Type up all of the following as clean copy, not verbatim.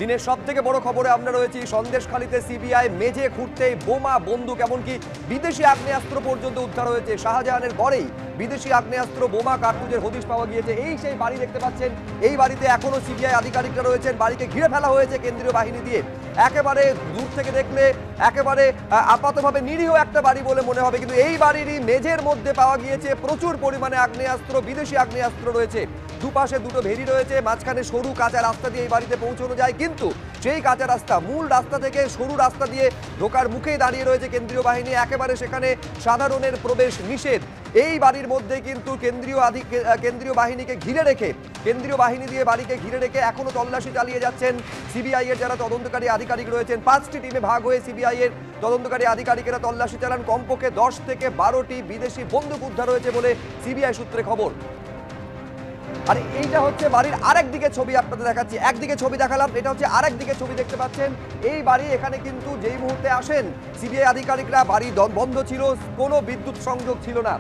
দিনের সবথেকে বড় খবরে আমরা রয়েছি সন্দেশখালীতে সিবিআই মেঝে খুঁড়তেই বোমা বন্দুক এমনকি বিদেশি আগ্নেয়াস্ত্র পর্যন্ত উদ্ধার হয়েছে। শাহজাহানের ঘরেই বিদেশি আগ্নেয়াস্ত্র বোমা কার্তুজের হদিশ পাওয়া গিয়েছে। এই সেই বাড়ি দেখতে পাচ্ছেন, এই বাড়িতে এখনো সিবিআই আধিকারিকরা রয়েছেন। বাড়িকে ঘিরে ফেলা হয়েছে কেন্দ্রীয় বাহিনী দিয়ে। একেবারে দূর থেকে দেখলে একেবারে আপাতভাবে নিরীহ একটা বাড়ি বলে মনে হবে, কিন্তু এই বাড়িরই মেঝের মধ্যে পাওয়া গিয়েছে প্রচুর পরিমাণে আগ্নেয়াস্ত্র, বিদেশি আগ্নেয়াস্ত্র রয়েছে। দুপাশে দুটো ভেরি রয়েছে, মাঝখানে সরু কাঁচা রাস্তা দিয়ে এই বাড়িতে পৌঁছানো যায়, কিন্তু সেই কাঁচা রাস্তা মূল রাস্তা থেকে সরু রাস্তা দিয়ে ঢোকার মুখেই দাঁড়িয়ে রয়েছে কেন্দ্রীয় বাহিনী। একেবারে সেখানে সাধারণের প্রবেশ নিষেধ। এই বাড়ির মধ্যে কিন্তু কেন্দ্রীয় বাহিনীকে ঘিরে রেখে, কেন্দ্রীয় বাহিনী দিয়ে বাড়িকে ঘিরে রেখে এখনো তল্লাশি চালিয়ে যাচ্ছেন সিবিআই এর যারা তদন্তকারী আধিকারিক রয়েছেন। 5টি টিমে ভাগ হয়ে সিবিআই এর তদন্তকারী আধিকারিকেরা তল্লাশি চালান। কমপক্ষে 10 থেকে 12টি বিদেশি বন্দুক উদ্ধার হয়েছে বলে সিবিআই সূত্রে খবর। আর এইটা হচ্ছে বাড়ির আরেক দিকে ছবি আপনাদের দেখাচ্ছি। একদিকে ছবি দেখালাম, এটা হচ্ছে আরেক দিকে ছবি দেখতে পাচ্ছেন। এই বাড়ি এখানে কিন্তু যেই মুহূর্তে আসেন সিবিআই আধিকারিকরা, বাড়ি বন্ধ ছিল, কোনো বিদ্যুৎ সংযোগ ছিল না।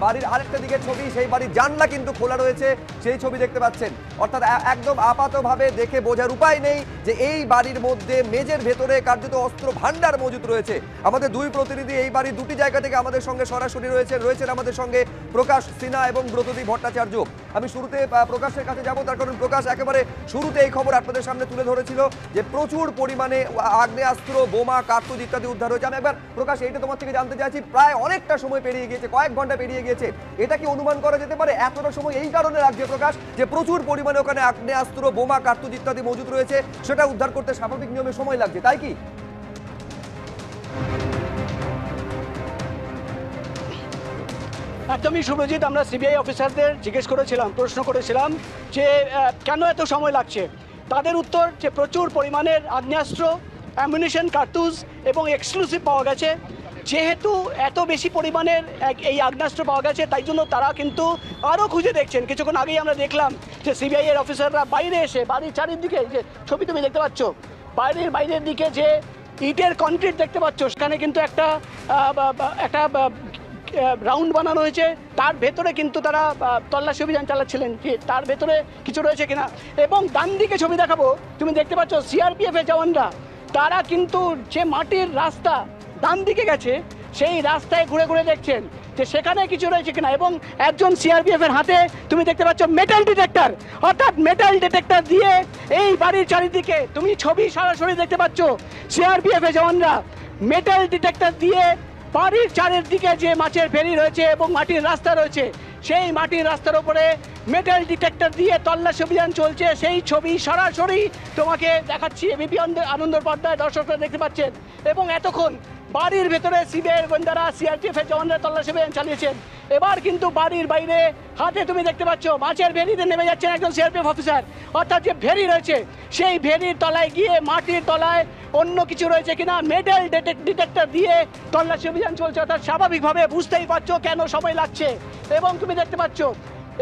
বাড়ির আরেকটা দিকের ছবি, সেই বাড়ির জানলা কিন্তু খোলা রয়েছে, সেই ছবি দেখতে পাচ্ছেন। অর্থাৎ একদম আপাতভাবে দেখে বোঝার উপায় নেই যে এই বাড়ির মধ্যে মেঝের ভেতরে কার্যত অস্ত্র ভান্ডার মজুত রয়েছে। আমাদের দুই প্রতিনিধি এই বাড়ির দুটি জায়গা থেকে আমাদের সঙ্গে সরাসরি রয়েছেন আমাদের সঙ্গে প্রকাশ সিনহা এবং ব্রতদীপ ভট্টাচার্য। আমি শুরুতে প্রকাশের কাছে যাব, তার কারণ প্রকাশ একেবারে শুরুতে এই খবর আপনাদের সামনে তুলে ধরেছিল যে প্রচুর পরিমাণে আগ্নেয়াস্ত্র, বোমা, কার্তুজ ইত্যাদি উদ্ধার হয়েছে। আমি একবার প্রকাশ এইটা তোমার থেকে জানতে চাইছি, প্রায় অনেকটা সময় পেরিয়ে গিয়েছে, কয়েক ঘন্টা পেরিয়ে গিয়েছে, এটা কি অনুমান করা যেতে পারে এতটা সময় এই কারণে লাগছে প্রকাশ যে প্রচুর পরিমাণে ওখানে আগ্নেয়াস্ত্র, বোমা, কার্তুজ ইত্যাদি মজুদ রয়েছে, সেটা উদ্ধার করতে স্বাভাবিক নিয়মে সময় লাগছে, তাই কি? একদমই শুভজিৎ, আমরা সিবিআই অফিসারদের জিজ্ঞেস করেছিলাম, প্রশ্ন করেছিলাম যে কেন এত সময় লাগছে। তাদের উত্তর যে প্রচুর পরিমাণের আগ্নেয়াস্ত্র, অ্যামুনিশন, কার্তুজ এবং এক্সক্লুসিভ পাওয়া গেছে। যেহেতু এত বেশি পরিমাণের এই আগ্নেয়াস্ত্র পাওয়া গেছে, তাই জন্য তারা কিন্তু আরও খুঁজে দেখছেন। কিছুক্ষণ আগেই আমরা দেখলাম যে সিবিআই এর অফিসাররা বাইরে এসে বাড়ির চারিদিকে, যে ছবি তুমি দেখতে পাচ্ছ, বাইরের দিকে যে ইটের কনক্রিট দেখতে পাচ্ছ, সেখানে কিন্তু একটা রাউন্ড বানানো হয়েছে। তার ভেতরে কিন্তু তারা তল্লাশি অভিযান চালাচ্ছিলেন যে তার ভেতরে কিছু রয়েছে কিনা। এবং ডান দিকে ছবি দেখাবো, তুমি দেখতে পাচ্ছ সিআরপিএফ এর জওয়ানরা, তারা কিন্তু যে মাটির রাস্তা ডান দিকে গেছে, সেই রাস্তায় ঘুরে ঘুরে দেখছেন যে সেখানে কিছু রয়েছে কিনা। এবং একজন সিআরপিএফ এর হাতে তুমি দেখতে পাচ্ছ মেটাল ডিটেক্টর, অর্থাৎ মেটাল ডিটেক্টর দিয়ে এই বাড়ির চারিদিকে, তুমি ছবি সরাসরি দেখতে পাচ্ছ, সিআরপিএফ এর জওয়ানরা মেটাল ডিটেক্টর দিয়ে বাড়ির চারিদিকে যে মাছের ফেরি রয়েছে এবং মাটির রাস্তা রয়েছে, সেই মাটির রাস্তার উপরে মেটাল ডিটেক্টর দিয়ে তল্লাশি অভিযান চলছে। সেই ছবি সরাসরি তোমাকে দেখাচ্ছি, এবিপি আনন্দর পর্দায় দর্শকরা দেখতে পাচ্ছেন। এবং এতক্ষণ বাড়ির ভেতরে সিবিআই গোয়েন্দারা, সিআরপিএফ এর জওয়ানরা তল্লাশি অভিযান চালিয়েছেন। এবার কিন্তু বাড়ির বাইরে হাতে তুমি দেখতে পাচ্ছ মাছের ভেরিতে নেমে যাচ্ছেন একজন সিআরপিএফ অফিসার। অর্থাৎ যে ভেরি রয়েছে, সেই ভেরির তলায় গিয়ে মাটির তলায় অন্য কিছু রয়েছে কিনা মেটাল ডিটেক্টর দিয়ে তল্লাশি অভিযান চলছে। অর্থাৎ স্বাভাবিকভাবে বুঝতেই পারছো কেন সময় লাগছে। এবং তুমি দেখতে পাচ্ছ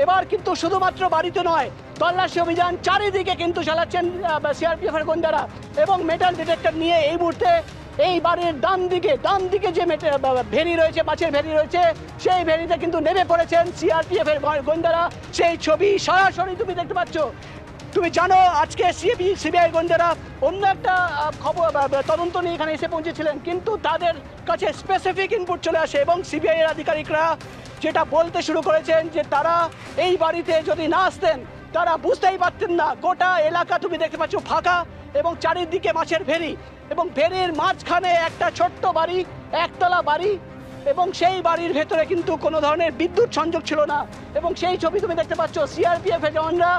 এবার কিন্তু শুধুমাত্র বাড়িতে নয়, তল্লাশি অভিযান চারিদিকে কিন্তু চালাচ্ছেন সিআরপিএফ এর গোয়েন্দারা। এবং মেটাল ডিটেক্টর নিয়ে এই মুহূর্তে এই বাড়ির ডান দিকে যে ভেরি রয়েছে, মাছের ভেরি রয়েছে, সেই ভেরিতে কিন্তু নেমে পড়েছেন সিআরপিএফ এর গোয়েন্দারা। সেই ছবি সরাসরি তুমি দেখতে পাচ্ছ। তুমি জানো আজকে সিবিআই গোয়েন্দারা অন্য একটা খবর তদন্ত নিয়ে এখানে এসে পৌঁছেছিলেন, কিন্তু তাদের কাছে স্পেসিফিক ইনপুট চলে আসে এবং সিবিআই এর আধিকারিকরা যেটা বলতে শুরু করেছেন যে তারা এই বাড়িতে যদি না আসতেন তারা বুঝতেই পারতেন না। গোটা এলাকা তুমি দেখতে পাচ্ছ ফাঁকা এবং চারিদিকে মাছের ভেরি, এবং ভেরির মাঝখানে একটা ছোট্ট বাড়ি, একতলা বাড়ি, এবং সেই বাড়ির ভেতরে কিন্তু কোনো ধরনের বিদ্যুৎ সংযোগ ছিল না। এবং সেই ছবি তুমি দেখতে পাচ্ছ, সিআরপিএফ এর জওয়ানরা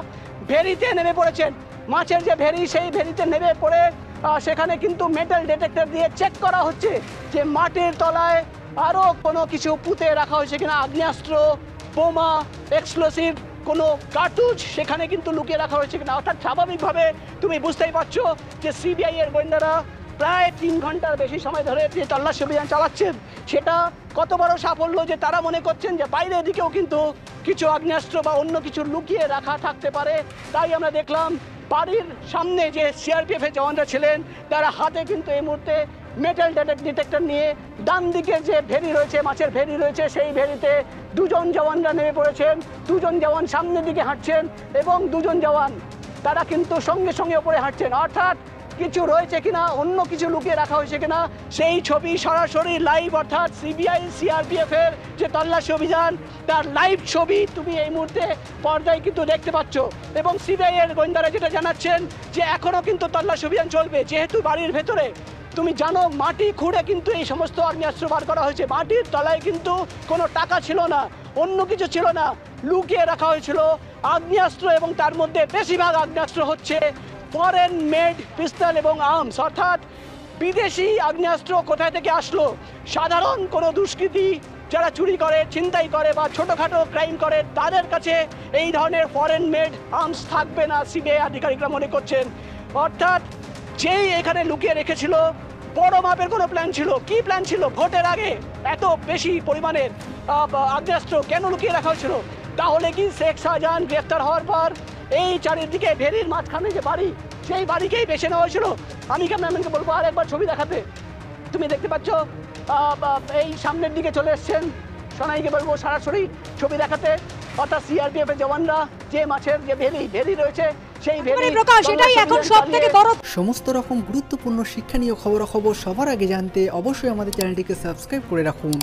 ভেরিতে নেমে পড়েছেন। মাছের যে ভেরি, সেই ভেরিতে নেমে পড়ে সেখানে কিন্তু মেটাল ডিটেক্টর দিয়ে চেক করা হচ্ছে যে মাটির তলায় আরও কোনো কিছু পুঁতে রাখা হয়েছে কিনা, আগ্নেয়াস্ত্র, বোমা, এক্সপ্লোসিভ, কোনো কার্তুজ সেখানে কিন্তু লুকিয়ে রাখা হয়েছে কিনা। অর্থাৎ স্বাভাবিকভাবে তুমি বুঝতেই পারছো যে সিবিআই এর গোয়েন্দারা প্রায় 3 ঘন্টার বেশি সময় ধরে যে তল্লাশি অভিযান চালাচ্ছেন, সেটা কত বড় সাফল্য যে তারা মনে করছেন যে বাইরের দিকেও কিন্তু কিছু আগ্নেয়াস্ত্র বা অন্য কিছু লুকিয়ে রাখা থাকতে পারে। তাই আমরা দেখলাম বাড়ির সামনে যে সিআরপিএফ এর জওয়ানরা ছিলেন, তারা হাতে কিন্তু এই মুহূর্তে মেটাল ডিটেক্টর নিয়ে ডান দিকে যে ভেরি রয়েছে, মাছের ভেরি রয়েছে, সেই ভেরিতে 2 জন জওয়ানরা নেমে পড়েছেন। 2 জন জওয়ান সামনের দিকে হাঁটছেন এবং 2 জন জওয়ান তারা কিন্তু সঙ্গে সঙ্গে ওপরে হাঁটছেন, অর্থাৎ কিছু রয়েছে কিনা, অন্য কিছু লুকিয়ে রাখা হয়েছে কিনা সেই ছবি সরাসরি লাইভ, অর্থাৎ সিবিআই সিআরপিএফ এর যে তল্লাশি অভিযান তার লাইভ ছবি তুমি এই মুহূর্তে পর্দায় কিন্তু দেখতে পাচ্ছ। এবং সিবিআই এর গোয়েন্দারা যেটা জানাচ্ছেন যে এখনো কিন্তু তল্লাশি অভিযান চলবে, যেহেতু বাড়ির ভেতরে তুমি জানো মাটি খুঁড়ে কিন্তু এই সমস্ত আগ্নেয়াস্ত্র বার করা হয়েছে। মাটির তলায় কিন্তু কোনো টাকা ছিল না, অন্য কিছু ছিল না, লুকিয়ে রাখা হয়েছিল আগ্নেয়াস্ত্র, এবং তার মধ্যে বেশিরভাগ আগ্নেয়াস্ত্র হচ্ছে ফরেন মেড পিস্তল এবং আর্মস, অর্থাৎ বিদেশি আগ্নেয়াস্ত্র কোথায় থেকে আসলো। সাধারণ কোনো দুষ্কৃতী যারা চুরি করে, ছিনতাই করে বা ছোটোখাটো ক্রাইম করে তাদের কাছে এই ধরনের ফরেন মেড আর্মস থাকবে না, সিবিআই আধিকারিকরা মনে করছেন। অর্থাৎ যেই এখানে লুকিয়ে রেখেছিল বড় মাপের কোনো প্ল্যান ছিল। কি প্ল্যান ছিল? ভোটের আগে এত বেশি পরিমাণের আগ্নেয়াস্ত্র কেন লুকিয়ে রাখা হয়েছিল? তাহলে কি শেখ শাহজাহান গ্রেফতার হওয়ার পর এই চারিদিকে ভেরির মাঝখানে যে বাড়ি, সেই বাড়িকেই বেছে নেওয়া হয়েছিল? আমি ক্যামেরাম্যানকে বলবো আর একবার ছবি দেখাতে। তুমি দেখতে পাচ্ছ এই সামনের দিকে চলে এসছেন, সোনাইকে বলবো সরাসরি ছবি দেখাতে, অর্থাৎ সিআরপিএফ এর জওয়ানরা যে মাছের যে ভেরি রয়েছে সেই ভেরি প্রকাশ, এটাই এখন সবথেকে বড়। সমস্ত রকম গুরুত্বপূর্ণ শিক্ষণীয় খবরাখবর সবার আগে জানতে অবশ্যই আমাদের চ্যানেলটিকে সাবস্ক্রাইব করে রাখুন।